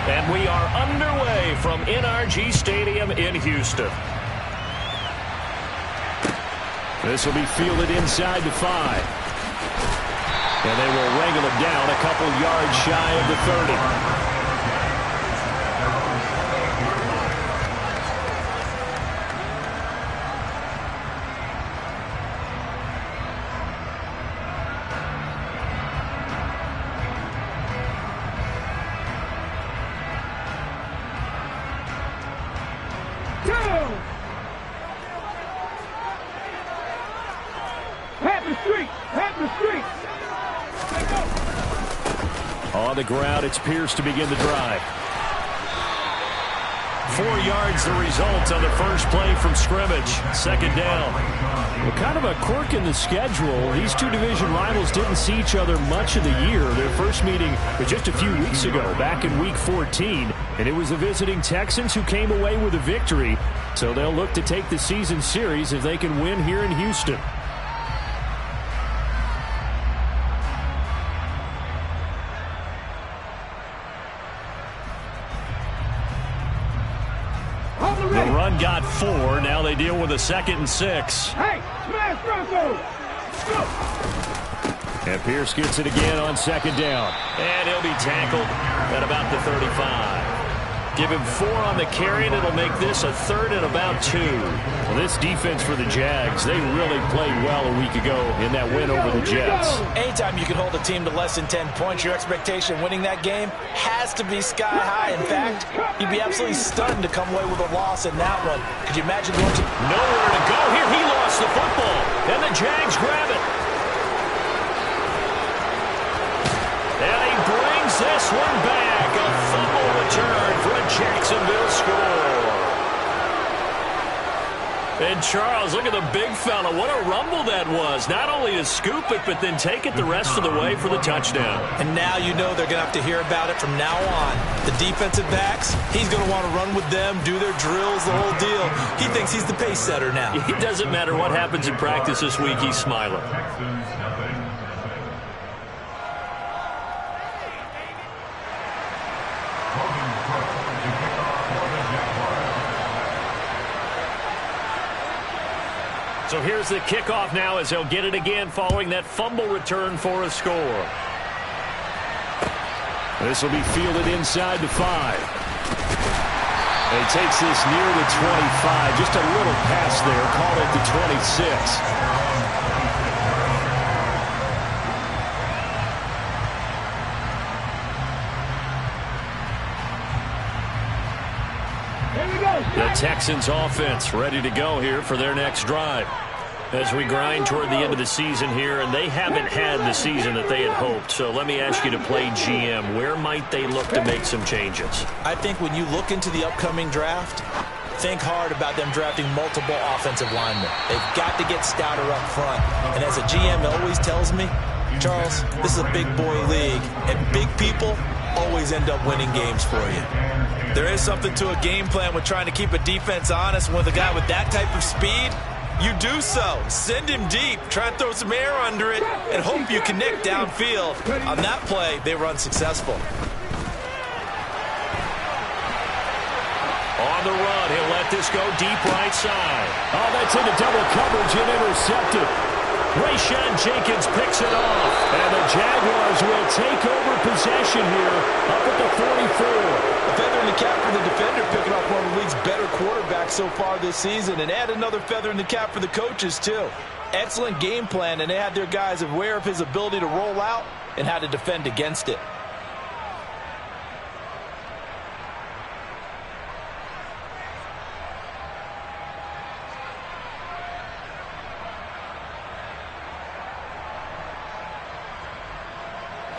And we are underway from NRG Stadium in Houston. This will be fielded inside the 5. And they will wrangle him down a couple yards shy of the 30. On the ground, it's Pierce to begin the drive. 4 yards the result on the first play from scrimmage. Second down. Well, kind of a quirk in the schedule. These two division rivals didn't see each other much of the year. Their first meeting was just a few weeks ago, back in Week 14. And it was the visiting Texans who came away with a victory. So they'll look to take the season series if they can win here in Houston. The run got 4. Now they deal with a 2nd and 6. Hey, smash Bronco! And Pierce gets it again on 2nd down. And he'll be tackled at about the 35. Give him 4 on the carry, and it'll make this a 3rd and about 2. Well, this defense for the Jags, they really played well a week ago in that win over the Jets. Anytime you can hold a team to less than 10 points, your expectation winning that game has to be sky high. In fact, you'd be absolutely stunned to come away with a loss in that one. Could you imagine going to... Nowhere to go here. He lost the football, and the Jags grab it. And he brings this one back. A fumble return for a Jacksonville score. And Charles, look at the big fella. What a rumble that was. Not only to scoop it, but then take it the rest of the way for the touchdown. And now you know they're going to have to hear about it from now on. The defensive backs, he's going to want to run with them, do their drills, the whole deal. He thinks he's the pace setter now. It doesn't matter what happens in practice this week, he's smiling. So here's the kickoff now as they'll get it again following that fumble return for a score. This will be fielded inside the 5. And he takes this near the 25. Just a little pass there. Call it the 26. The Texans offense ready to go here for their next drive as we grind toward the end of the season here, and they haven't had the season that they had hoped. So let me ask you to play GM. Where might they look to make some changes? I think when you look into the upcoming draft, think hard about them drafting multiple offensive linemen. They've got to get stouter up front. And as a GM always tells me, Charles, this is a big boy league, and big people always end up winning games for you. There is something to a game plan with trying to keep a defense honest. With a guy with that type of speed, you do so. Send him deep. Try and throw some air under it and hope you connect downfield. On that play, they were unsuccessful. On the run, he'll let this go deep right side. Oh, that's into double coverage and intercepted. Rayshawn Jenkins picks it off. And the Jaguars will take over possession here up at the 44. A feather in the cap for the defender, picking off one of the league's better quarterbacks so far this season. And add another feather in the cap for the coaches, too. Excellent game plan, and they had their guys aware of his ability to roll out and how to defend against it.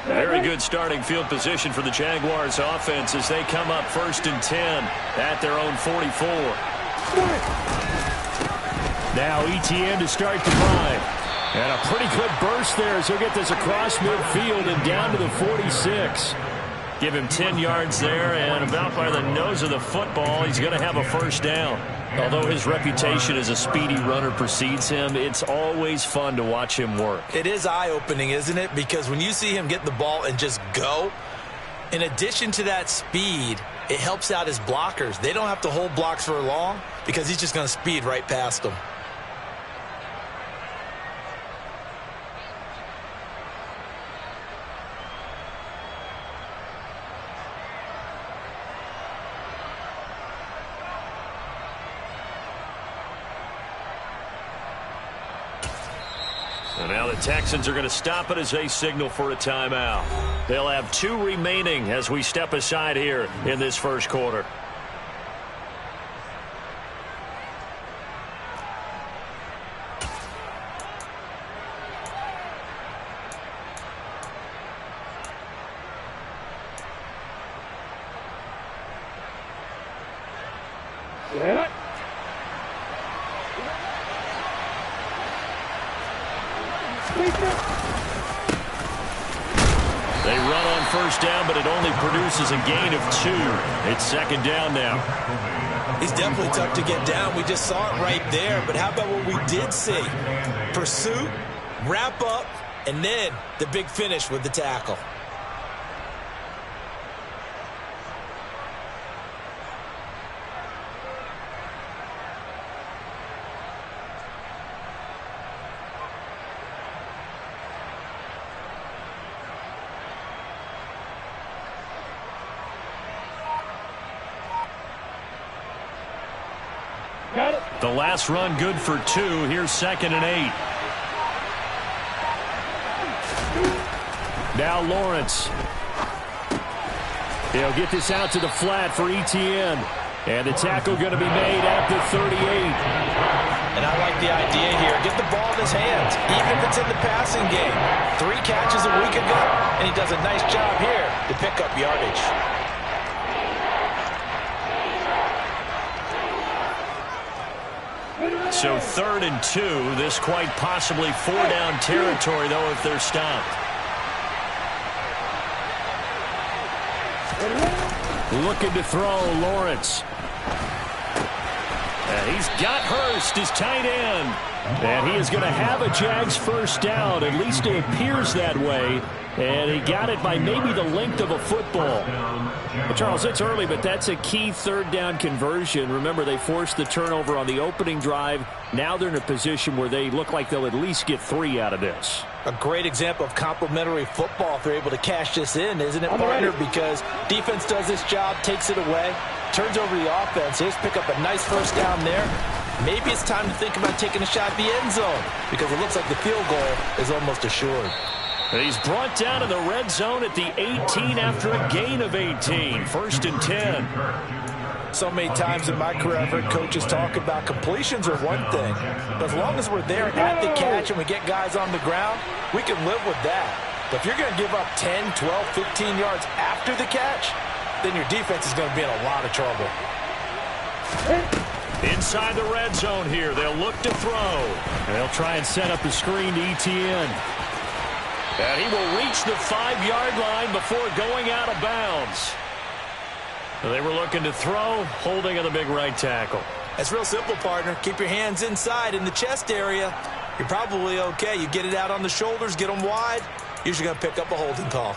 Very good starting field position for the Jaguars offense as they come up 1st and 10 at their own 44. Now Etienne to start the drive. And a pretty good burst there as he'll get this across midfield and down to the 46. Give him 10 yards there, and about by the nose of the football, he's going to have a first down. Although his reputation as a speedy runner precedes him, it's always fun to watch him work. It is eye-opening, isn't it? Because when you see him get the ball and just go, In addition to that speed, it helps out his blockers. They don't have to hold blocks for long because he's just going to speed right past them. And now the Texans are going to stop it as they signal for a timeout. They'll have 2 remaining as we step aside here in this first quarter. Yeah. They run on first down, but it only produces a gain of 2. It's second down now. He's definitely tough to get down. We just saw it right there. But how about what we did see? Pursuit, wrap up, and then the big finish with the tackle. The last run good for 2. Here's 2nd and 8. Now Lawrence. He'll get this out to the flat for Etienne. And the tackle going to be made at the 38. And I like the idea here. Get the ball in his hands, even if it's in the passing game. 3 catches a week ago, and he does a nice job here to pick up yardage. So 3rd and 2. This quite possibly 4-down territory, though, if they're stopped. Looking to throw, Lawrence. And he's got Hurst, his tight end. And he is going to have a Jags first down. At least it appears that way. And he got it by maybe the length of a football. Well, Charles, it's early, but that's a key 3rd down conversion. Remember, they forced the turnover on the opening drive. Now they're in a position where they look like they'll at least get 3 out of this. A great example of complementary football if they're able to cash this in, isn't it, partner? Because defense does this job, takes it away, turns over the offense. Just pick up a nice first down there. Maybe it's time to think about taking a shot at the end zone because it looks like the field goal is almost assured. He's brought down in the red zone at the 18 after a gain of 18. 1st and 10. So many times in my career I've heard coaches talk about completions are one thing. But as long as we're there at the catch and we get guys on the ground, we can live with that. But if you're going to give up 10, 12, 15 yards after the catch, then your defense is going to be in a lot of trouble. Inside the red zone here, they'll look to throw. And they'll try and set up a screen to Etienne. And he will reach the 5-yard line before going out of bounds. They were looking to throw, holding on the big right tackle. That's real simple, partner. Keep your hands inside in the chest area. You're probably okay. You get it out on the shoulders, get them wide. Usually going to pick up a holding call.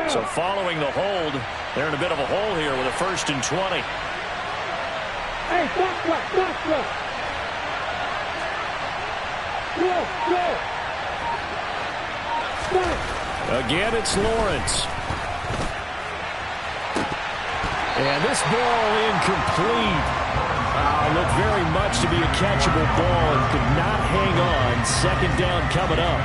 So following the hold, they're in a bit of a hole here with a 1st and 20. Hey, stop. Go. Again, it's Lawrence. And this ball incomplete. Looked very much to be a catchable ball and could not hang on. 2nd down coming up.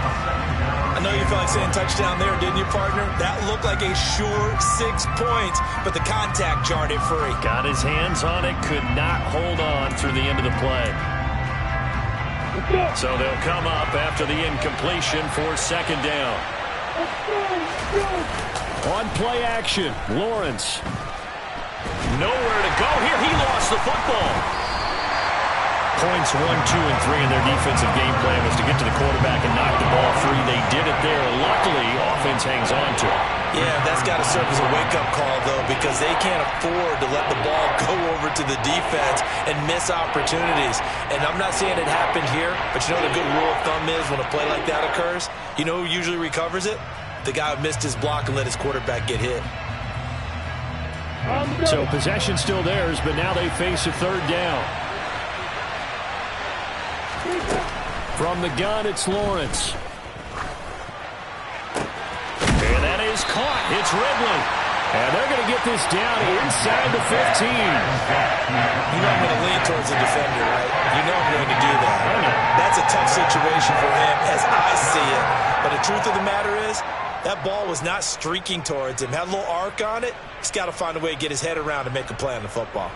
I know you felt like saying touchdown there, didn't you, partner? That looked like a sure 6 points, but the contact jarred it free. Got his hands on it, could not hold on through the end of the play. So they'll come up after the incompletion for 2nd down. On play action, Lawrence. Nowhere to go here. He lost the football. points 1, 2, and 3 in their defensive game plan was to get to the quarterback and knock the ball free. They did it there. Luckily, offense hangs on to it. Yeah, that's got to serve as a wake-up call, though, because they can't afford to let the ball go over to the defense and miss opportunities. And I'm not saying it happened here, but you know the good rule of thumb is when a play like that occurs, you know who usually recovers it? The guy who missed his block and let his quarterback get hit. So possession still theirs, but now they face a third down. From the gun, it's Lawrence. And that is caught. It's Ridley. And they're going to get this down inside the 15. You know I'm going to lean towards the defender, right? You know I'm going to do that. That's a tough situation for him as I see it. But the truth of the matter is, that ball was not streaking towards him. Had a little arc on it. He's got to find a way to get his head around and make a play on the football.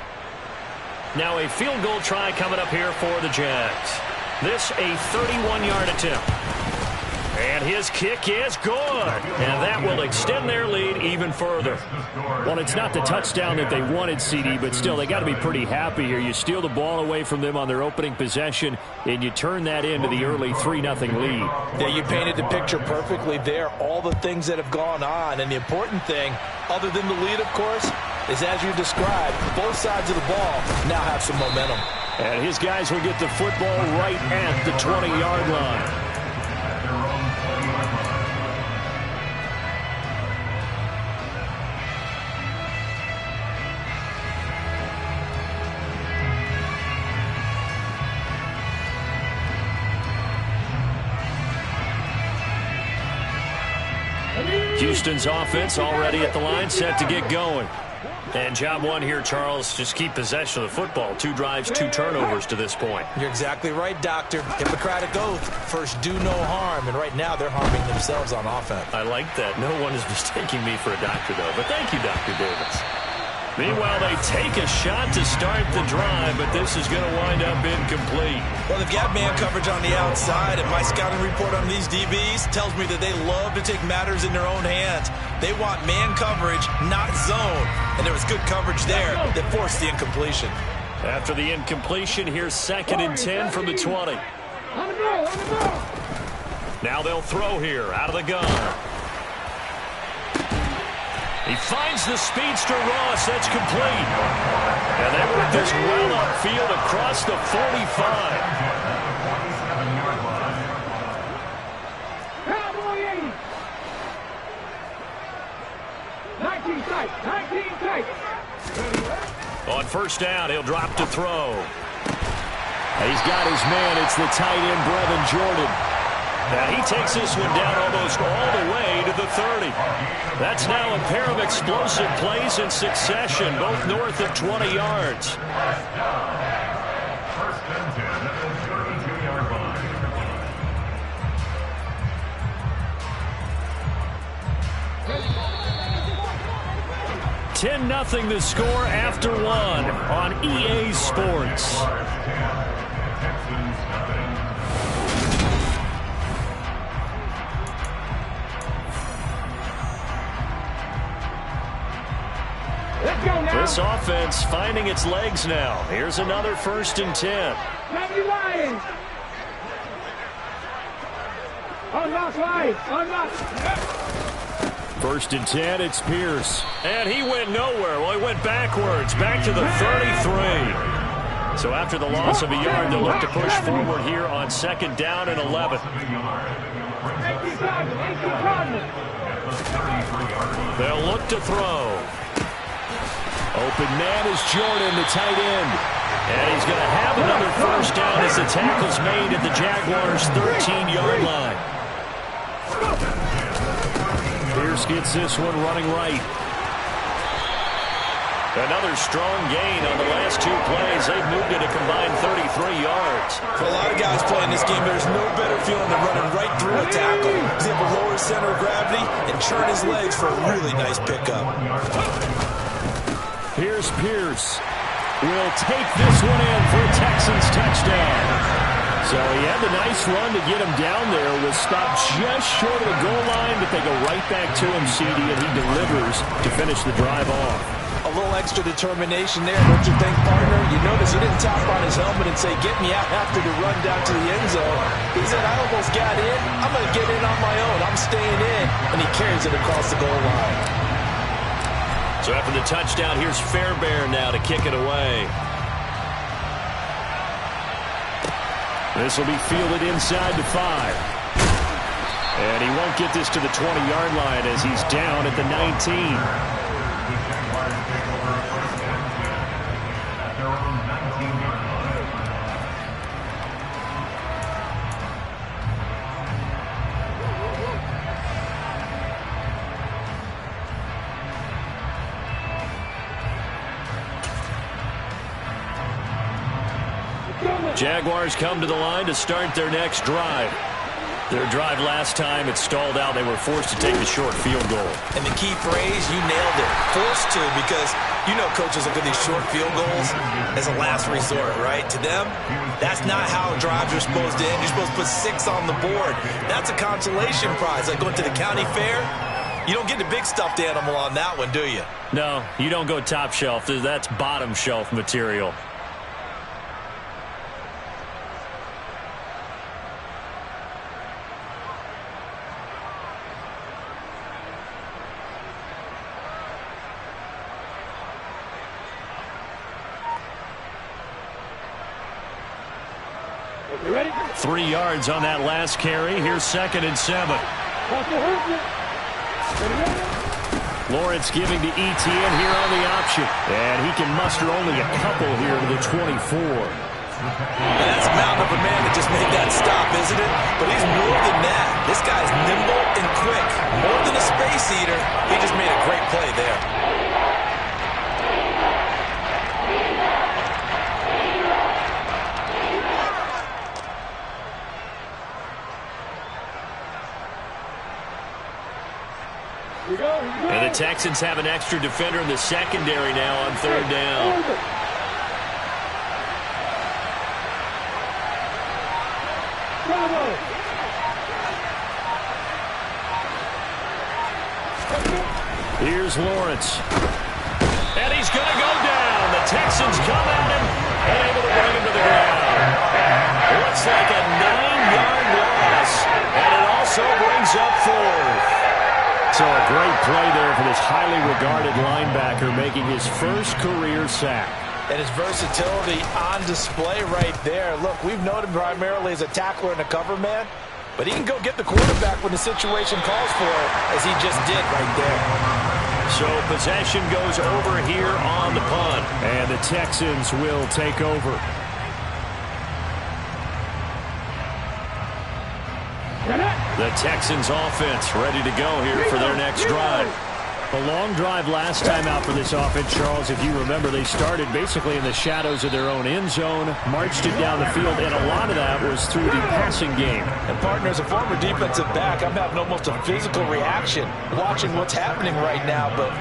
Now a field goal try coming up here for the Jags. This a 31-yard attempt. And his kick is good. And that will extend their lead even further. Well, it's not the touchdown that they wanted, CD, but still, they got to be pretty happy here. You steal the ball away from them on their opening possession, and you turn that into the early 3-0 lead. Yeah, you painted the picture perfectly there. All the things that have gone on. And the important thing, other than the lead, of course, is as you described, both sides of the ball now have some momentum. And his guys will get the football right at the 20-yard line. Houston's offense already at the line, set to get going. And job one here, Charles, just keep possession of the football. 2 drives, 2 turnovers to this point. You're exactly right, Doctor. Hippocratic oath. First, do no harm. And right now, they're harming themselves on offense. I like that. No one is mistaking me for a doctor, though. But thank you, Dr. Davis. Meanwhile, they take a shot to start the drive, but this is going to wind up incomplete. Well, they've got man coverage on the outside, and my scouting report on these DBs tells me that they love to take matters in their own hands. They want man coverage, not zone. And there was good coverage there that forced the incompletion. After the incompletion, here's 2nd and 10 from the 20. Now they'll throw here out of the gun. He finds the speedster Ross. That's complete. And they work this well upfield across the 45. Cowboy 80. 19 tight. 19 tight. On first down, he'll drop to throw. He's got his man. It's the tight end, Brevin Jordan. Now he takes this one down almost all the way to the 30. That's now a pair of explosive plays in succession, both north of 20 yards. First and 10 at the 32-yard line. 10-0 the score after 1 on EA Sports. This offense finding its legs now. Here's another 1st and 10. Unlock line. Unlock. 1st and 10, it's Pierce. And he went nowhere. Well, he went backwards, back to the 33. So after the loss of a yard, they'll look to push forward here on 2nd down and 11. They'll look to throw. Open man is Jordan, the tight end. And he's going to have another 1st down as the tackle's made at the Jaguars' 13-yard line. Pierce gets this one running right. Another strong gain on the last 2 plays. They've moved it a combined 33 yards. For a lot of guys playing this game, there's no better feeling than running right through a tackle. He's able to lower his center of gravity and churn his legs for a really nice pickup. Here's Pierce. Will take this one in for a Texans touchdown. So he had the nice run to get him down there. Was stopped just short of the goal line, but they go right back to him, CD, and he delivers to finish the drive off. A A little extra determination there, don't you think, partner? You notice he didn't tap on his helmet and say, get me out after the run down to the end zone. He said, I almost got in. I'm going to get in on my own. I'm staying in. And he carries it across the goal line. So after the touchdown, here's Fairbairn now to kick it away. This will be fielded inside the 5. And he won't get this to the 20-yard line as he's down at the 19. Jaguars come to the line to start their next drive. Their drive last time, it stalled out. They were forced to take the short field goal. And the key phrase, you nailed it. Forced to, because you know coaches look at these short field goals as a last resort, right? To them, that's not how drives are supposed to end. You're supposed to put 6 on the board. That's a consolation prize. Like going to the county fair, you don't get the big stuffed animal on that one, do you? No, you don't go top shelf. That's bottom shelf material. You ready? 3 yards on that last carry. Here's 2nd and 7. Lawrence giving to Etienne here on the option. And he can muster only a couple here to the 24. That's a mountain of a man that just made that stop, isn't it? But he's more than that. This guy's nimble and quick. More than a space eater. He just made a great play there. And the Texans have an extra defender in the secondary now on 3rd down. Here's Lawrence. And he's going to go down. The Texans come at him and able to bring him to the ground. Looks like a 9-yard loss. And it also brings up 4th. So a great play there for this highly regarded linebacker making his first career sack. And his versatility on display right there. Look, we've known him primarily as a tackler and a cover man, but he can go get the quarterback when the situation calls for it, as he just did right there. So possession goes over here on the punt, and the Texans will take over. The Texans offense ready to go here for their next drive. A long drive last time out for this offense, Charles. If you remember, they started basically in the shadows of their own end zone, marched it down the field, and a lot of that was through the passing game. And, partner, as a former defensive back, I'm having almost a physical reaction watching what's happening right now. But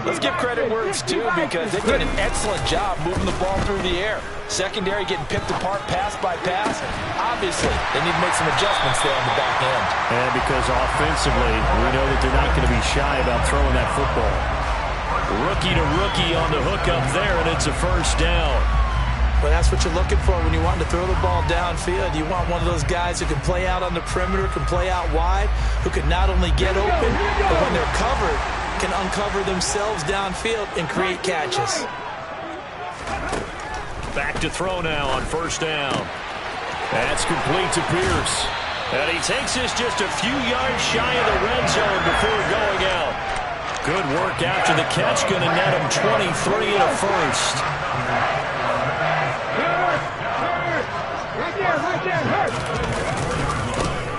let's give credit where it's due, because they did an excellent job moving the ball through the air. Secondary getting picked apart pass by pass. Obviously, they need to make some adjustments there on the back end. And because offensively, we know that they're not going to be shy about throwing that football. Rookie to rookie on the hook up there, and it's a 1st down. Well, that's what you're looking for when you want to throw the ball downfield. You want one of those guys who can play out on the perimeter, can play out wide, who can not only get open, but when they're covered, can uncover themselves downfield and create catches. Back to throw now on 1st down. That's complete to Pierce. And he takes this just a few yards shy of the red zone before going out. Good work after the catch. Going to net him 23 and a 1st.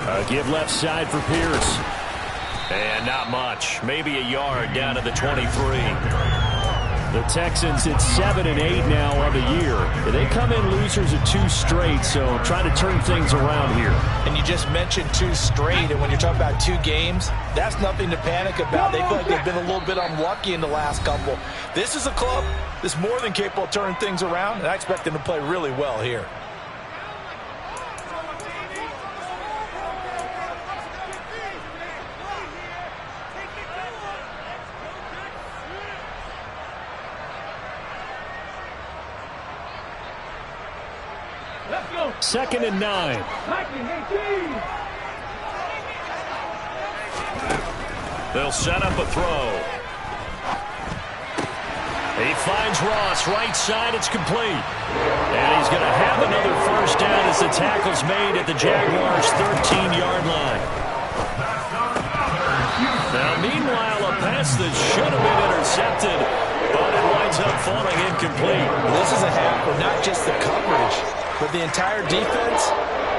A give left side for Pierce. And not much. Maybe a yard down to the 23. The Texans at 7-8 now on the year. They come in losers of 2 straight, so try to turn things around here. And you just mentioned 2 straight, and when you're talking about 2 games, that's nothing to panic about. They feel like they've been a little bit unlucky in the last couple. This is a club that's more than capable of turning things around, and I expect them to play really well here. 2nd and 9. 19-18. They'll set up a throw. He finds Ross, right side, it's complete. And he's going to have another first down as the tackle's made at the Jaguars' 13-yard line. Now, meanwhile, a pass that should have been intercepted, but it winds up falling incomplete. This is a half where not just the coverage, but the entire defense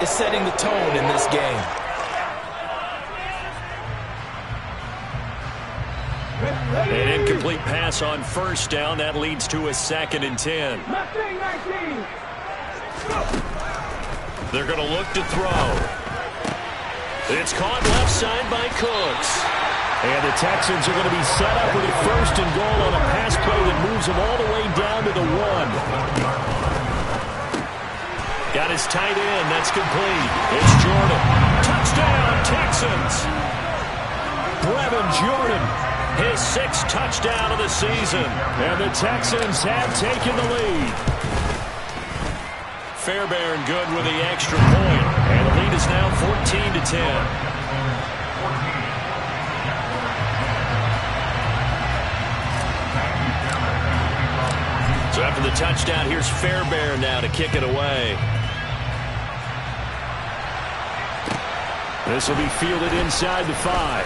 is setting the tone in this game. An incomplete pass on first down. That leads to a 2nd and 10. They're going to look to throw. It's caught left side by Cooks. And the Texans are going to be set up with a 1st and goal on a pass play that moves them all the way down to the 1. Got his tight end. That's complete. It's Jordan. Touchdown, Texans. Brevin Jordan. His 6th touchdown of the season. And the Texans have taken the lead. Fairbairn good with the extra point. And the lead is now 14-10. So after the touchdown, here's Fairbairn now to kick it away. This will be fielded inside the 5.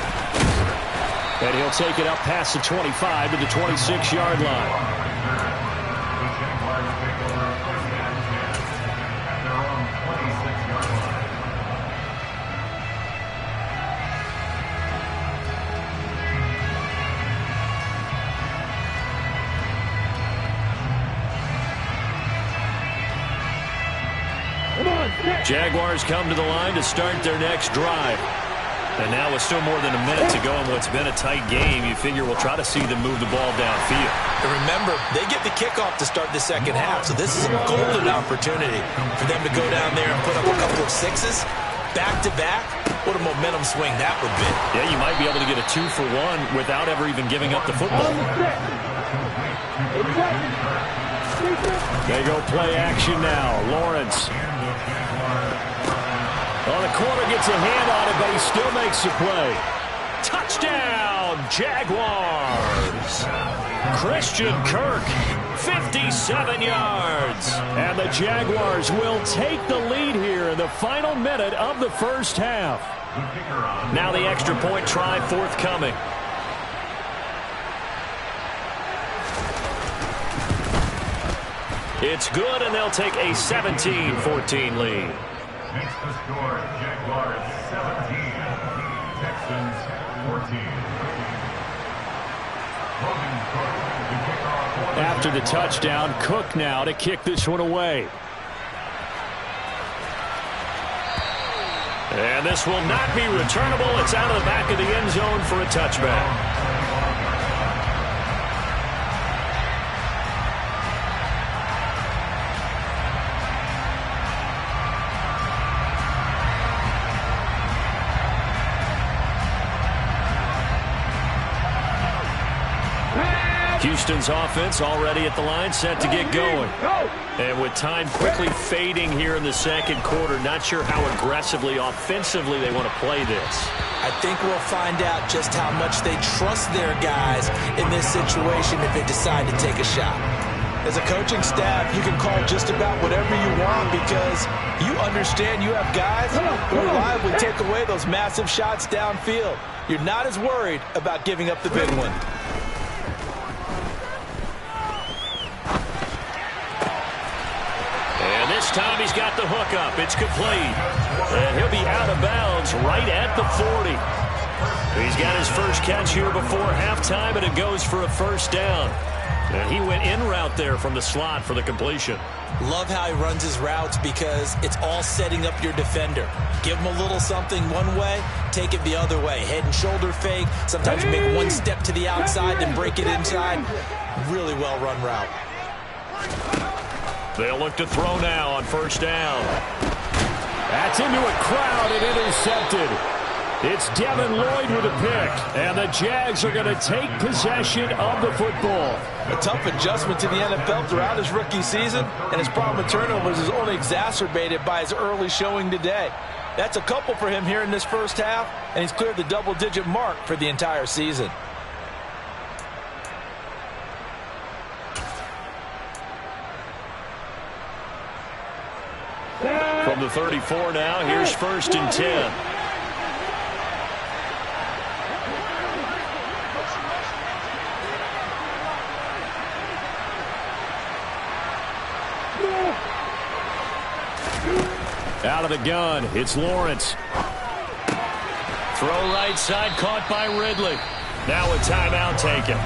And he'll take it up past the 25 to the 26-yard line. Jaguars come to the line to start their next drive. And now with still more than a minute to go in what's been a tight game, you figure we'll try to see them move the ball downfield. And remember, they get the kickoff to start the second half, so this is a golden opportunity for them to go down there and put up a couple of 6s back-to-back. What a momentum swing that would be. Yeah, you might be able to get a 2-for-1 without ever even giving up the football. They go play action now. Lawrence. Well, the corner gets a hand on it, but he still makes the play. Touchdown, Jaguars. Christian Kirk, 57 yards. And the Jaguars will take the lead here in the final minute of the first half. Now the extra point try forthcoming. It's good, and they'll take a 17-14 lead. Makes the score Jaguars 17, Texans 14. After the touchdown, Cook now to kick this one away. And this will not be returnable. It's out of the back of the end zone for a touchback. Houston's offense already at the line, set to get going. And with time quickly fading here in the second quarter, not sure how aggressively, offensively they want to play this. I think we'll find out just how much they trust their guys in this situation if they decide to take a shot. As a coaching staff, you can call just about whatever you want because you understand you have guys who reliably take away those massive shots downfield. You're not as worried about giving up the big one. This time he's got the hook up. It's complete. And he'll be out of bounds right at the 40. He's got his first catch here before halftime, and it goes for a first down. And he went in route there from the slot for the completion. Love how he runs his routes because it's all setting up your defender. Give him a little something one way, take it the other way. Head and shoulder fake. Sometimes you make one step to the outside, then break it inside. Really well run route. They'll look to throw now on first down. That's into a crowd and intercepted. It's Devin Lloyd with a pick, and the Jags are going to take possession of the football. A tough adjustment to the NFL throughout his rookie season, and his problem with turnovers is only exacerbated by his early showing today. That's a couple for him here in this first half, and he's cleared the double-digit mark for the entire season. From the 34 now, here's 1st and 10. Out of the gun, it's Lawrence. Throw right side, caught by Ridley. Now a timeout taken.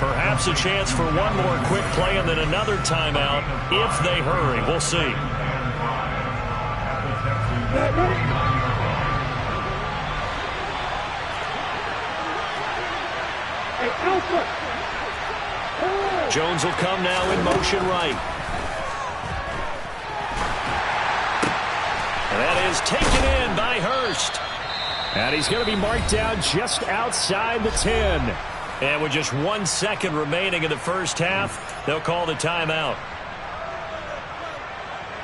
Perhaps a chance for one more quick play and then another timeout if they hurry. We'll see. Jones will come now in motion right. And that is taken in by Hurst. And he's going to be marked down just outside the 10. And with just 1 second remaining in the first half, they'll call the timeout.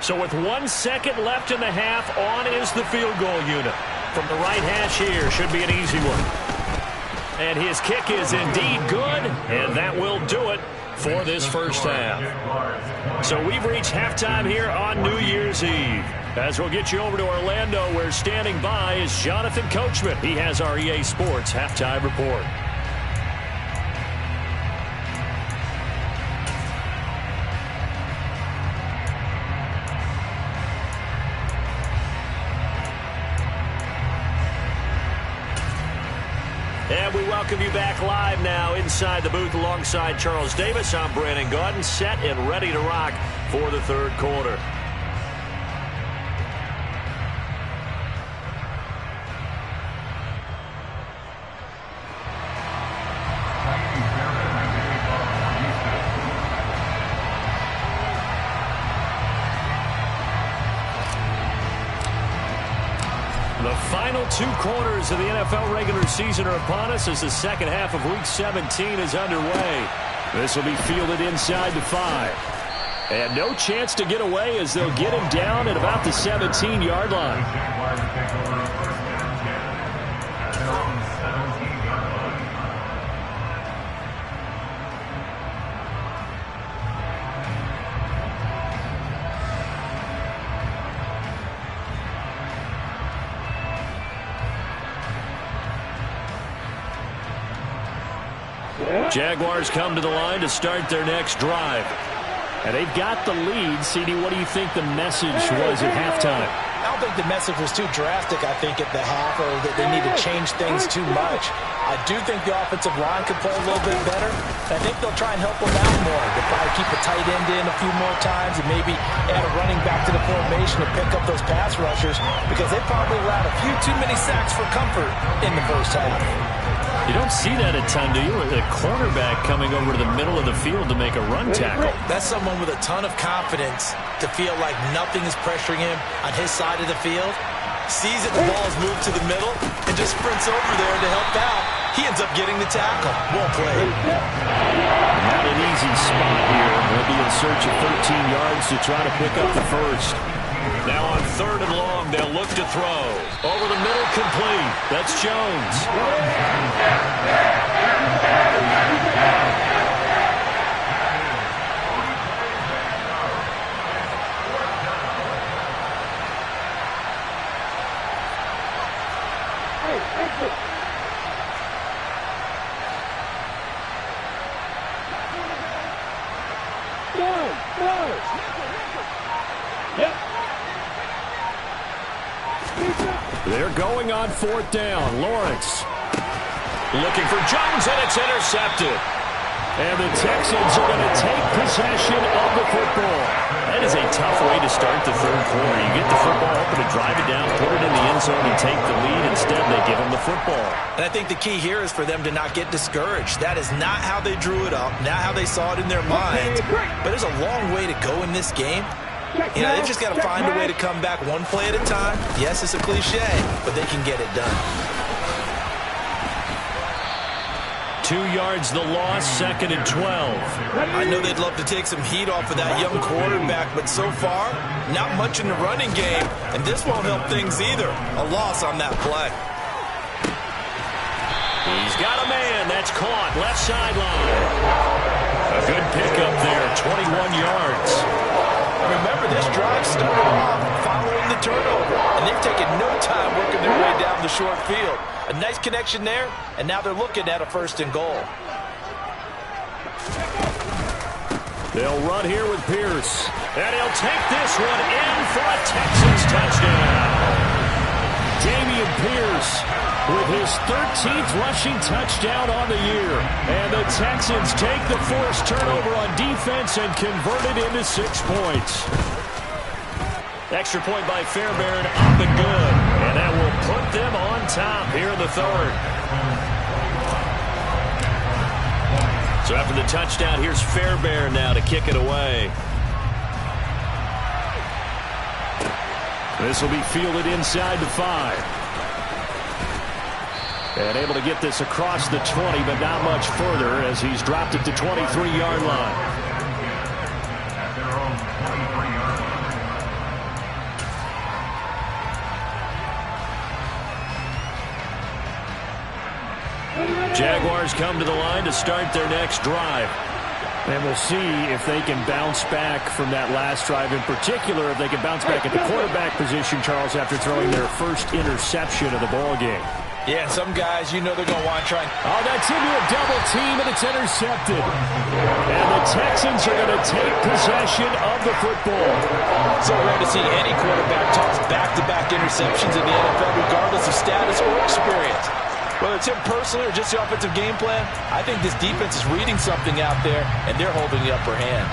So with 1 second left in the half, on is the field goal unit. From the right hash here, should be an easy one. And his kick is indeed good, and that will do it for this first half. So we've reached halftime here on New Year's Eve. As we'll get you over to Orlando, where standing by is Jonathan Coachman. He has our EA Sports halftime report. And we welcome you back live now inside the booth alongside Charles Davis. I'm Brandon Gaudin, set and ready to rock for the third quarter. The final 2 quarters of the NFL regular season are upon us as the second half of Week 17 is underway. This will be fielded inside the 5. And no chance to get away as they'll get him down at about the 17-yard line. Jaguars come to the line to start their next drive. And they've got the lead. CD, what do you think the message was at halftime? I don't think the message was too drastic, I think, at the half, or that they need to change things too much. I do think the offensive line could play a little bit better. I think they'll try and help them out more. They'll probably keep a tight end in a few more times and maybe add a running back to the formation to pick up those pass rushers, because they probably allowed a few too many sacks for comfort in the first half. You don't see that a ton, do you? A cornerback coming over to the middle of the field to make a run tackle. That's someone with a ton of confidence to feel like nothing is pressuring him on his side of the field. Sees that the ball is moved to the middle and just sprints over there to help out. He ends up getting the tackle. Well played. Not an easy spot here. They'll be in search of 13 yards to try to pick up the first. Now on 3rd and long, they'll look to throw. Over the middle, complete. That's Jones. They're going on 4th down. Lawrence looking for Jones, and it's intercepted. And the Texans are going to take possession of the football. That is a tough way to start the third quarter. You get the football, hoping to drive it down, put it in the end zone, and take the lead. Instead, they give them the football. And I think the key here is for them to not get discouraged. That is not how they drew it up, not how they saw it in their minds. But there's a long way to go in this game. You know, they just got to find a way to come back one play at a time. Yes, it's a cliche, but they can get it done. 2 yards the loss, 2nd and 12. I know they'd love to take some heat off of that young quarterback, but so far, not much in the running game, and this won't help things either. A loss on that play. He's got a man. That's caught. Left sideline. A good pickup there, 21 yards. Remember, this drive started off following the turnover, and they've taken no time working their way down the short field. A nice connection there, and now they're looking at a 1st and goal. They'll run here with Pierce. And he'll take this one in for a Texans touchdown. Dameon Pierce with his 13th rushing touchdown on the year. And the Texans take the forced turnover on defense and convert it into 6 points. Extra point by Fairbairn, up and good. And that will put them on top here in the 3rd. So after the touchdown, here's Fairbairn now to kick it away. This will be fielded inside the 5. And able to get this across the 20, but not much further as he's dropped it to 23-yard line. At their own 23-yard line. Jaguars come to the line to start their next drive. And we'll see if they can bounce back from that last drive. In particular, if they can bounce back at the quarterback position, Charles, after throwing their first interception of the ball game. Yeah, some guys, you know they're going to want to try. Oh, that's into a double team, and it's intercepted. And the Texans are going to take possession of the football. So rare to see any quarterback toss back-to-back interceptions in the NFL, regardless of status or experience. Whether it's him personally or just the offensive game plan, I think this defense is reading something out there, and they're holding the upper hand.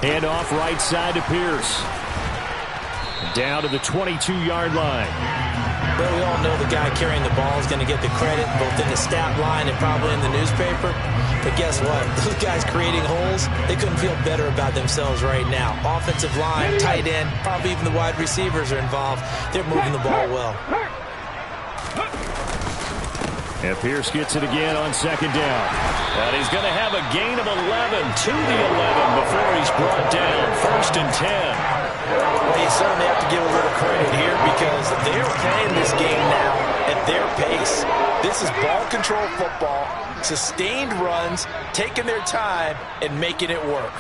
Hand off right side to Pierce. Down to the 22-yard line. Well, we all know the guy carrying the ball is going to get the credit, both in the stat line and probably in the newspaper. But guess what? Those guys creating holes, they couldn't feel better about themselves right now. Offensive line, tight end, probably even the wide receivers are involved. They're moving the ball well. And Pierce gets it again on 2nd down. And he's going to have a gain of 11 to the 11 before he's brought down. 1st and 10. Well, you certainly have to give a little credit here because they're playing this game now at their pace. This is ball control football, sustained runs, taking their time, and making it work.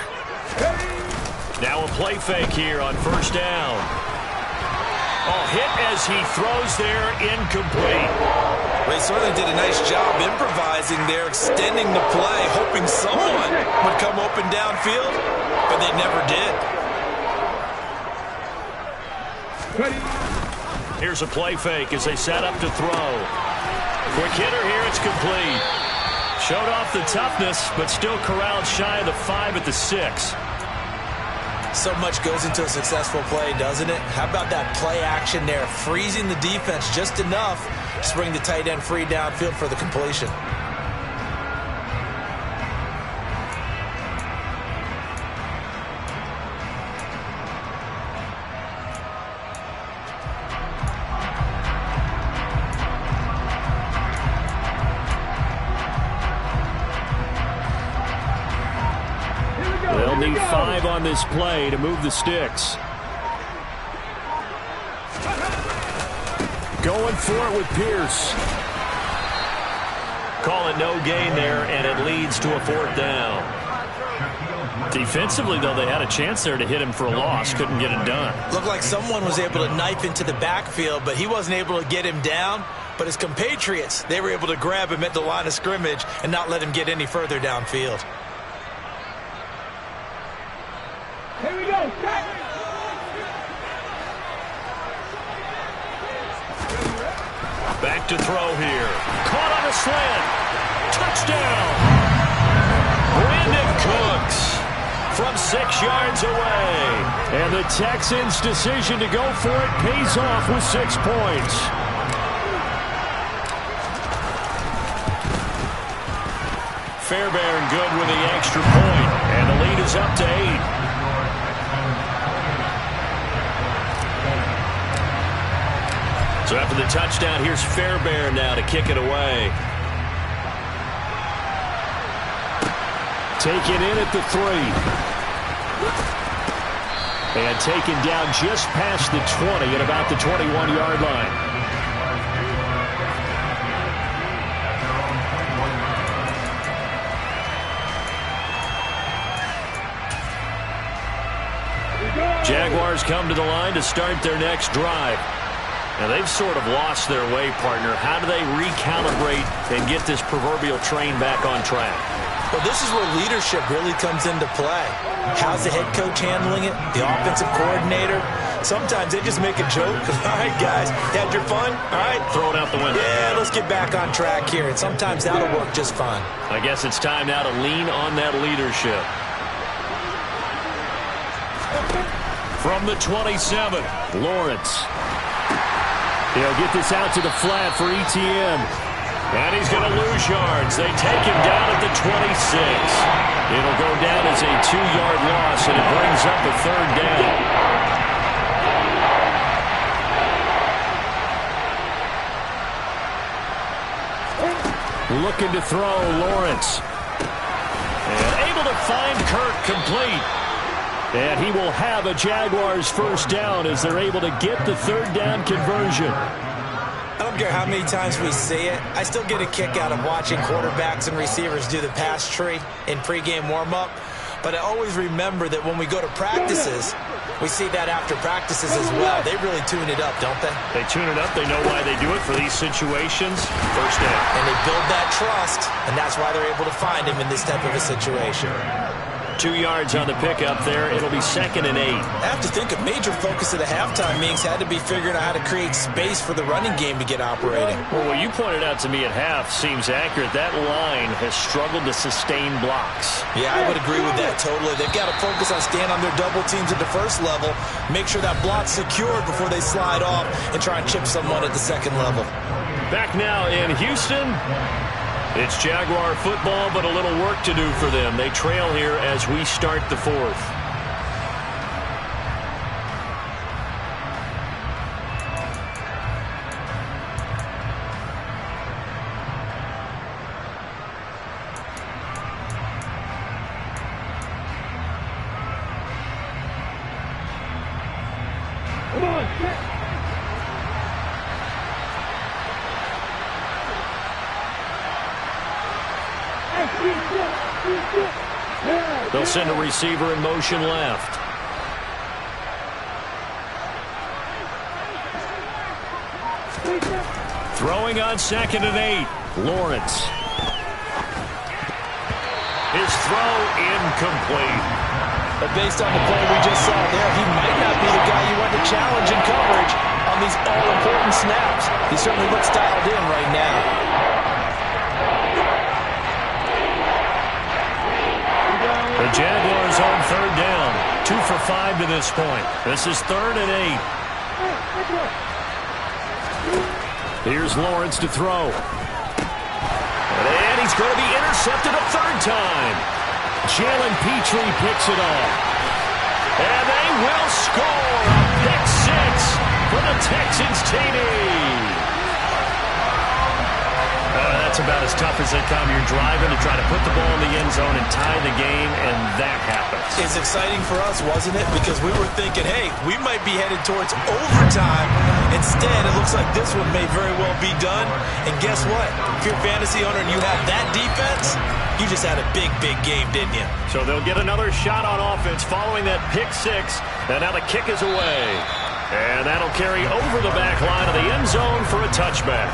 Now a play fake here on 1st down. Oh, hit as he throws there, incomplete. Well, he certainly did a nice job improvising there, extending the play, hoping someone would come open downfield, but they never did. Here's a play fake as they set up to throw. Quick hitter here, it's complete. Showed off the toughness, but still corralled shy of the 5 at the 6. So much goes into a successful play, doesn't it? How about that play action there, freezing the defense just enough to bring the tight end free downfield for the completion. They'll need 5 on this play to move the sticks. Going for it with Pierce. Call it no gain there, and it leads to a 4th down. Defensively, though, they had a chance there to hit him for a loss. Couldn't get it done. Looked like someone was able to knife into the backfield, but he wasn't able to get him down. But his compatriots, they were able to grab him at the line of scrimmage and not let him get any further downfield. Here we go. Back to throw here. Caught on a slant. Touchdown. from 6 yards away. And the Texans' decision to go for it pays off with 6 points. Fairbairn good with the extra point, and the lead is up to 8. So after the touchdown, here's Fairbairn now to kick it away. Taken in at the 3. And taken down just past the 20 at about the 21-yard line. Jaguars come to the line to start their next drive. Now, they've sort of lost their way, partner. How do they recalibrate and get this proverbial train back on track? Well, this is where leadership really comes into play. How's the head coach handling it? The offensive coordinator? Sometimes they just make a joke. All right, guys, had your fun? All right. Throw it out the window. Yeah, let's get back on track here. And sometimes that'll work just fine. I guess it's time now to lean on that leadership. From the 27, Lawrence. He'll get this out to the flat for Etienne. And he's going to lose yards. They take him down at the 26. It'll go down as a 2-yard loss, and it brings up a 3rd down. Looking to throw, Lawrence. And able to find Kirk complete. And he will have a Jaguars 1st down as they're able to get the 3rd down conversion. I don't care how many times we see it. I still get a kick out of watching quarterbacks and receivers do the pass tree in pregame warm-up. But I always remember that when we go to practices, we see that after practices as well. They really tune it up, don't they? They tune it up. They know why they do it for these situations. 1st down. And they build that trust, and that's why they're able to find him in this type of a situation. 2 yards on the pickup there. It'll be 2nd and 8. I have to think a major focus of the halftime meetings had to be figuring out how to create space for the running game to get operating. Well, what you pointed out to me at half seems accurate. That line has struggled to sustain blocks. Yeah, I would agree with that totally. They've got to focus on staying on their double teams at the 1st level, make sure that block's secured before they slide off and try and chip someone at the 2nd level. Back now in Houston. It's Jaguar football, but a little work to do for them. They trail here as we start the 4th. Come on, set. They'll send a receiver in motion left. Throwing on 2nd and 8. Lawrence. His throw incomplete. But based on the play we just saw there, he might not be the guy you want to challenge in coverage on these all-important snaps. He certainly looks dialed in right now. The Jaguars on 3rd down. 2 for 5 to this point. This is 3rd and 8. Here's Lawrence to throw. And he's going to be intercepted a 3rd time. Jalen Petrie picks it off. And they will score a pick 6 for the Texans TD. That's about as tough as they come. You're driving to try to put the ball in the end zone and tie the game, and that happens. It's exciting for us, wasn't it? Because we were thinking, hey, we might be headed towards overtime. Instead, it looks like this one may very well be done. And guess what? If you're a fantasy owner and you have that defense, you just had a big, big game, didn't you? So they'll get another shot on offense following that pick 6. And now the kick is away. And that'll carry over the back line of the end zone for a touchback.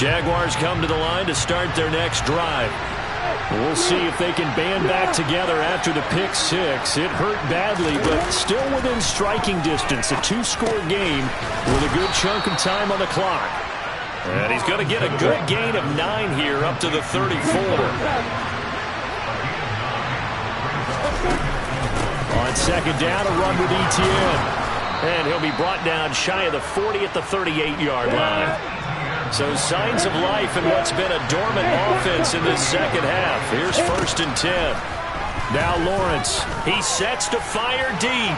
Jaguars come to the line to start their next drive. We'll see if they can band back together after the pick six. It hurt badly, but still within striking distance. A 2-score game with a good chunk of time on the clock. And he's going to get a good gain of 9 here up to the 34. On second down, a run with Etienne. And he'll be brought down shy of the 40 at the 38-yard line. So signs of life in what's been a dormant offense in this second half. Here's 1st and 10. Now Lawrence. He sets to fire deep.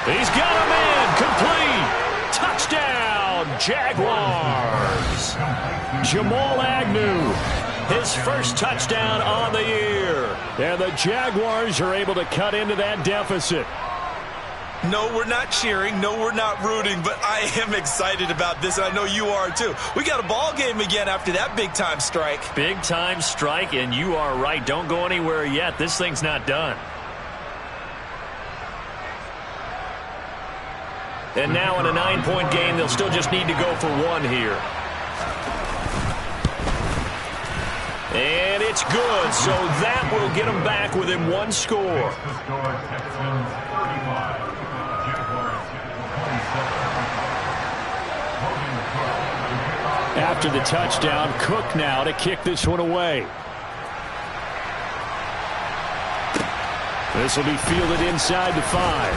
He's got a man. Complete. Touchdown, Jaguars. Jamal Agnew. His first touchdown on the year. And the Jaguars are able to cut into that deficit. No, we're not cheering. No, we're not rooting. But I am excited about this, and I know you are too. We got a ball game again after that big-time strike. Big-time strike, and you are right. Don't go anywhere yet. This thing's not done. And now in a 9-point game, they'll still just need to go for 1 here. And it's good, so that will get them back within 1 score. After the touchdown, Cook now to kick this one away. This will be fielded inside the 5.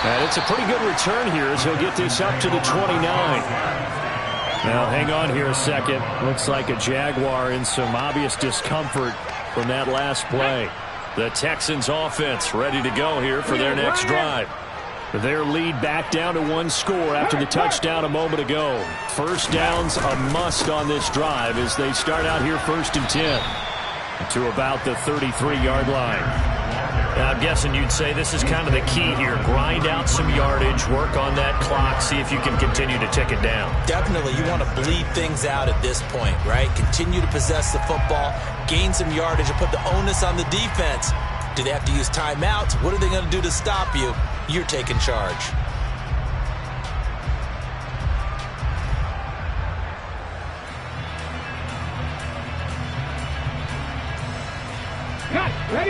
And it's a pretty good return here as he'll get this up to the 29. Now, hang on here a second. Looks like a Jaguar in some obvious discomfort from that last play. The Texans offense ready to go here for their next drive. Their lead back down to 1 score after the touchdown a moment ago. First down's a must on this drive as they start out here 1st and 10 to about the 33-yard line. Now, I'm guessing you'd say this is kind of the key here. Grind out some yardage, work on that clock, see if you can continue to tick it down. Definitely, you want to bleed things out at this point, right? Continue to possess the football, gain some yardage, and put the onus on the defense. Do they have to use timeouts? What are they going to do to stop you? You're taking charge.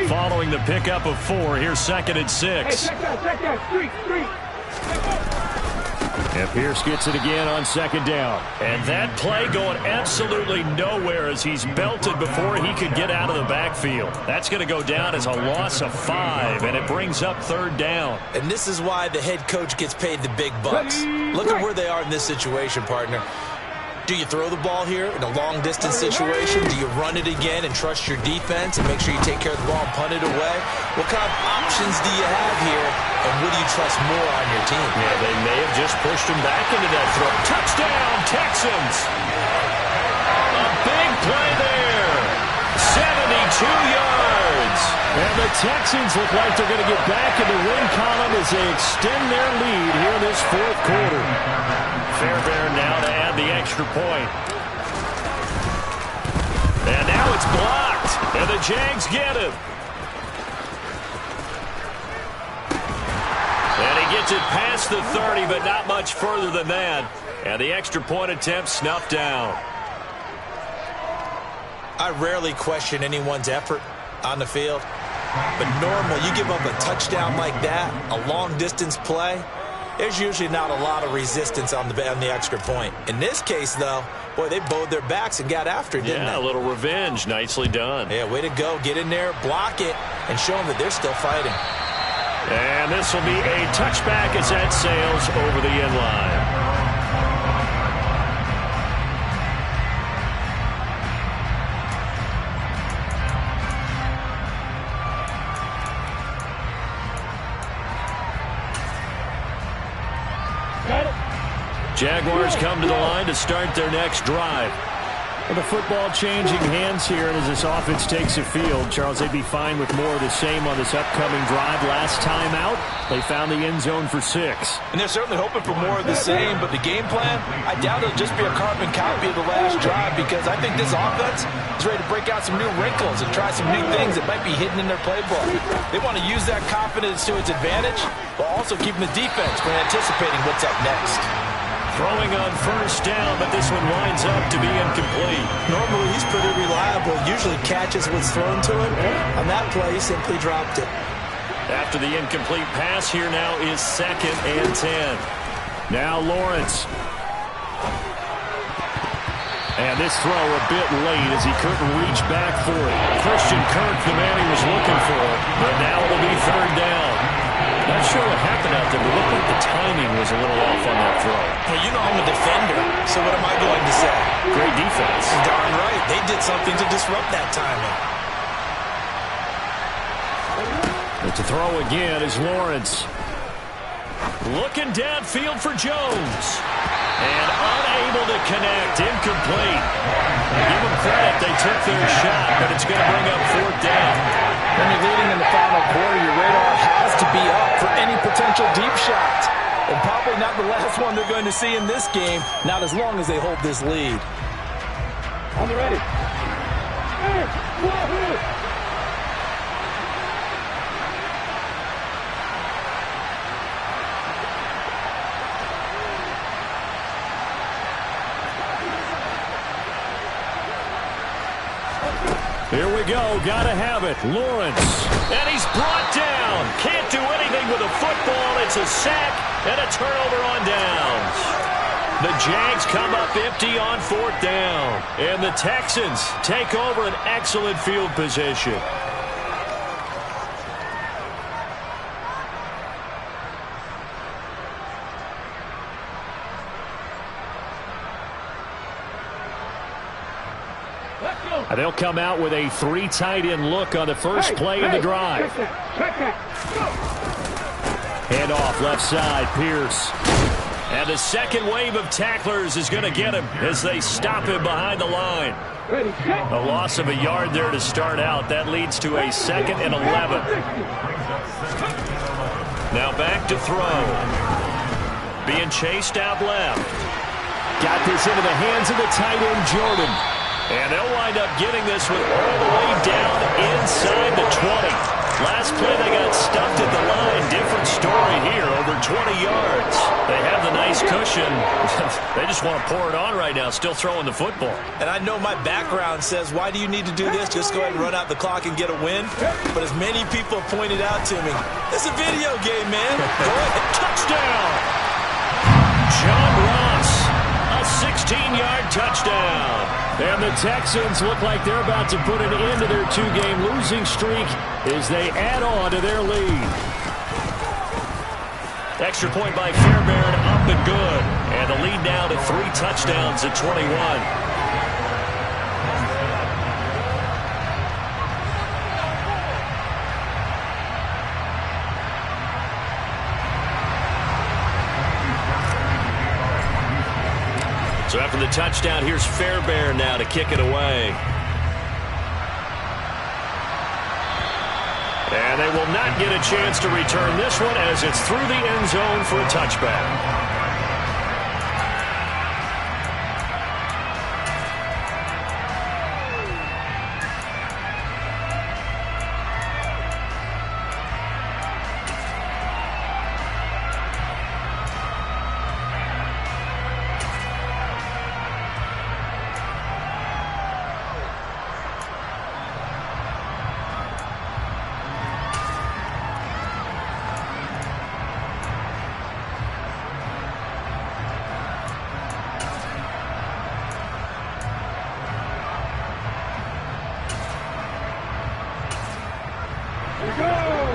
Following the pickup of 4, here's 2nd and 6. Hey, check that, street. And Pierce gets it again on 2nd down. And that play going absolutely nowhere as he's belted before he could get out of the backfield. That's going to go down as a loss of 5, and it brings up 3rd down. And this is why the head coach gets paid the big bucks. Look at where they are in this situation, partner. Do you throw the ball here in a long-distance situation? Do you run it again and trust your defense and make sure you take care of the ball and punt it away? What kind of options do you have here, and what do you trust more on your team? Yeah, they may have just pushed him back into that throw. Touchdown, Texans! A big play there. 72 yards. And the Texans look like they're going to get back in the win column as they extend their lead here in this 4th quarter. Fairbairn now to add the extra point. And now it's blocked. And the Jags get it. And he gets it past the 30, but not much further than that. And the extra point attempt snuffed down. I rarely question anyone's effort on the field. But normal, you give up a touchdown like that, a long-distance play, there's usually not a lot of resistance on the extra point. In this case, though, boy, they bowed their backs and got after it, didn't they? Yeah, a little revenge. Nicely done. Yeah, way to go. Get in there, block it, and show them that they're still fighting. And this will be a touchback as that sails over the end line. Jaguars come to the line to start their next drive. Well, the football changing hands here, and as this offense takes the field, Charles, they'd be fine with more of the same on this upcoming drive. Last time out, they found the end zone for 6. And they're certainly hoping for more of the same, but the game plan, I doubt it'll just be a carbon copy of the last drive, because I think this offense is ready to break out some new wrinkles and try some new things that might be hidden in their playbook. They want to use that confidence to its advantage, while also keeping the defense from anticipating what's up next. Throwing on first down, but this one winds up to be incomplete. Normally, he's pretty reliable. Usually catches what's thrown to him. On that play, he simply dropped it. After the incomplete pass, here now is 2nd and 10. Now Lawrence. And this throw a bit late as he couldn't reach back for it. Christian Kirk, the man he was looking for. But now it'll be 3rd down. Not sure what happened out there, but it looked like the timing was a little off on that throw. Well, you know I'm a defender, so what am I going to say? Great defense. Darn right. They did something to disrupt that timing. But to throw again is Lawrence. Looking downfield for Jones. And unable to connect. Incomplete. Give them credit. They took their shot, but it's going to bring up 4th down. When you're leading in the final quarter, your radar has to be up for any potential deep shots. And probably not the last one they're going to see in this game, not as long as they hold this lead. I'm ready. Hey, whoa. Here we go. Gotta have it. Lawrence. And he's brought down. Can't do anything with a football. It's a sack and a turnover on downs. The Jags come up empty on 4th down. And the Texans take over an excellent field position. They'll come out with a 3 tight end look on the first play of the drive. Hand off left side, Pierce. And the second wave of tacklers is going to get him as they stop him behind the line. A loss of a yard there to start out. That leads to a 2nd and 11. Now back to throw. Being chased out left. Got this into the hands of the tight end, Jordan. And they'll wind up getting this one all the way down inside the 20. Last play they got stuffed at the line. Different story here, over 20 yards. They have the nice cushion. They just want to pour it on right now, still throwing the football. And I know my background says, why do you need to do this? Just go ahead and run out the clock and get a win. But as many people have pointed out to me, it's a video game, man. Go ahead. Touchdown! John Ross, a 16-yard touchdown. And the Texans look like they're about to put an end to their 2-game losing streak as they add on to their lead. Extra point by Fairbairn, up and good. And the lead now to 3 touchdowns at 21. So after the touchdown, here's Fairbairn now to kick it away. And they will not get a chance to return this one as it's through the end zone for a touchback.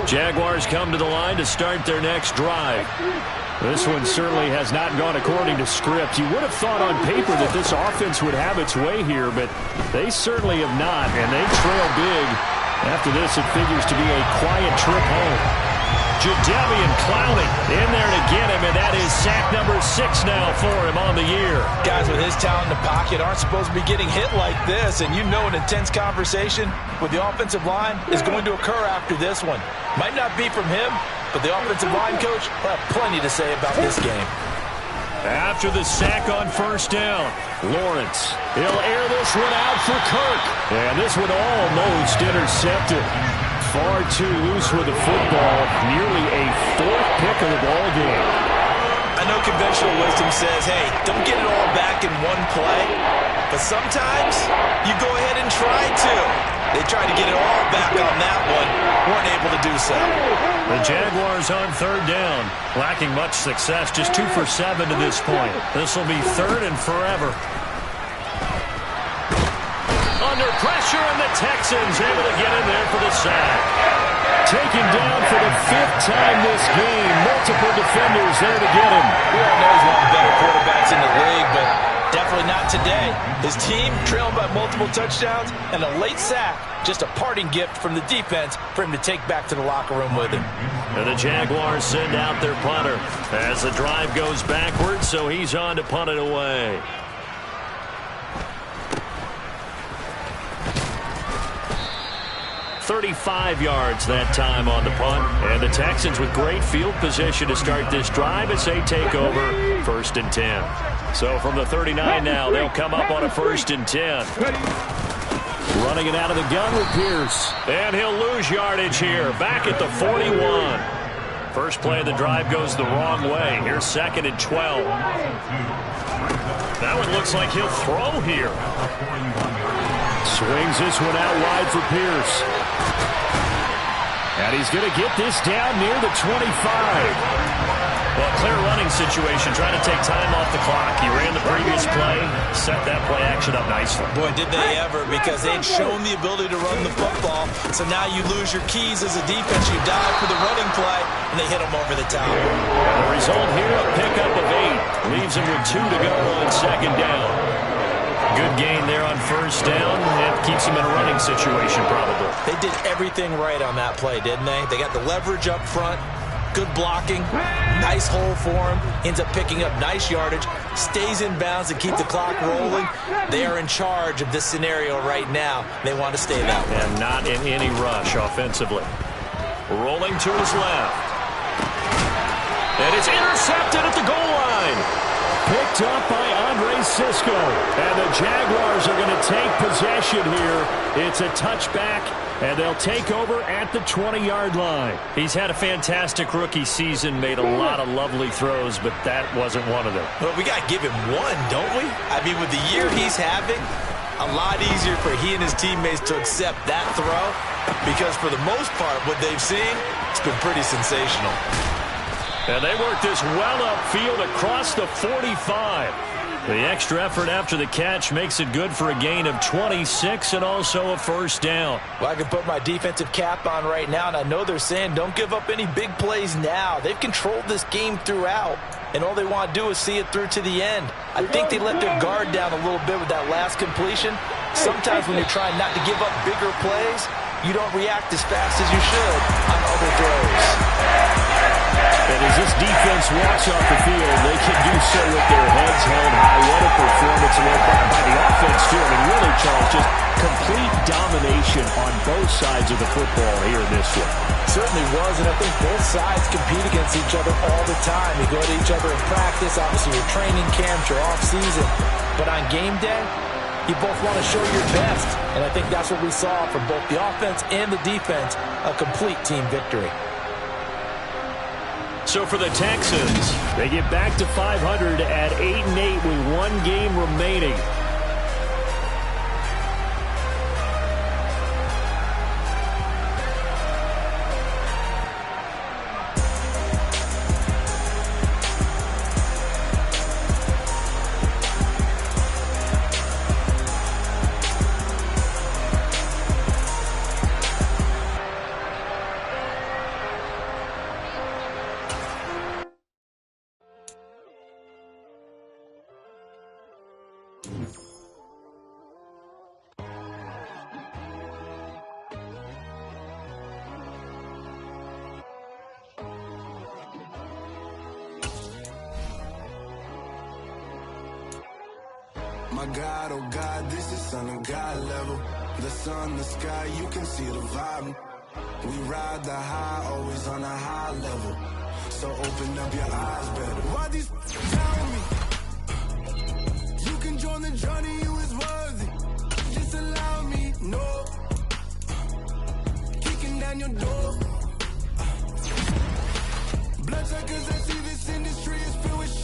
Jaguars come to the line to start their next drive. This one certainly has not gone according to script. You would have thought on paper that this offense would have its way here, but they certainly have not, and they trail big. After this, it figures to be a quiet trip home. Jadeveon Clowney in there to get him, and that is sack number 6 now for him on the year. Guys with his talent in the pocket aren't supposed to be getting hit like this, and you know an intense conversation with the offensive line is going to occur after this one. Might not be from him, but the offensive line coach will have plenty to say about this game. After the sack on first down, Lawrence, he'll air this one out for Kirk, and this one almost intercepted. Far too loose with the football. Nearly a 4th pick of the ball game. I know conventional wisdom says, hey, don't get it all back in one play. But sometimes you go ahead and try to. They tried to get it all back on that one. Weren't able to do so. The Jaguars on third down. Lacking much success. Just 2 for 7 to this point. This will be third and forever. Under pressure, and the Texans able to get in there for the sack. Taken down for the 5th time this game. Multiple defenders there to get him. We all know he's one of the better quarterbacks in the league, but definitely not today. His team trailing by multiple touchdowns and a late sack. Just a parting gift from the defense for him to take back to the locker room with him. And the Jaguars send out their punter as the drive goes backwards, so he's on to punt it away. 35 yards that time on the punt. And the Texans with great field position to start this drive as they take over 1st and 10. So from the 39 now, they'll come up on a 1st and 10. Running it out of the gun with Pierce. And he'll lose yardage here. Back at the 41. First play of the drive goes the wrong way. Here's 2nd and 12. That one looks like he'll throw here. Swings this one out wide for Pierce. And he's going to get this down near the 25. Well, clear running situation, trying to take time off the clock. He ran the previous play, set that play action up nicely. Boy, did they ever, because they'd shown the ability to run the football. So now you lose your keys as a defense. You dive for the running play, and they hit him over the top. And the result here, a pickup of 8. Leaves him with 2 to go on 2nd down. Good gain there on 1st down. It keeps him in a running situation, probably. They did everything right on that play, didn't they? They got the leverage up front. Good blocking. Nice hole for him. Ends up picking up nice yardage. Stays in bounds to keep the clock rolling. They are in charge of this scenario right now. They want to stay that way. And not in any rush offensively. Rolling to his left. And it's intercepted at the goal line. Picked up by Andre Sisco. And the Jaguars are going to take possession here. It's a touchback, and they'll take over at the 20-yard line. He's had a fantastic rookie season, made a lot of lovely throws, but that wasn't one of them. Well, we got to give him one, don't we? I mean, with the year he's having, a lot easier for he and his teammates to accept that throw, because for the most part, what they've seen, it's been pretty sensational. And they work this well upfield across the 45. The extra effort after the catch makes it good for a gain of 26 and also a 1st down. Well, I can put my defensive cap on right now, and I know they're saying don't give up any big plays now. They've controlled this game throughout, and all they want to do is see it through to the end. I think they let their guard down a little bit with that last completion. Sometimes when you're trying not to give up bigger plays, you don't react as fast as you should on other throws. And as this defense walks off the field, they can do so with their heads held high. What a performance led by the offense, too. I mean, really, Charles, just complete domination on both sides of the football here in this one. Certainly was, and I think both sides compete against each other all the time. You go to each other in practice, obviously your training camps, your off-season. But on game day, you both want to show your best. And I think that's what we saw from both the offense and the defense, a complete team victory. So for the Texans, they get back to 500 at 8-8 with 1 game remaining. My God, oh God, this is Son of God level. The sun, the sky, you can see the vibe. We ride the high, always on a high level. So open up your eyes better. Why these tell me? You can join the journey, you is worthy. Just allow me, no. Kicking down your door. Bloodsuckers, I see this industry is filled with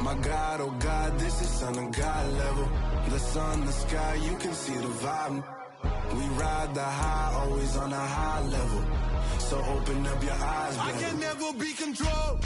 My God, oh God, this is Son of God level. The sun, the sky, you can see the vibe. We ride the high, always on a high level. So open up your eyes, baby. I can never be controlled.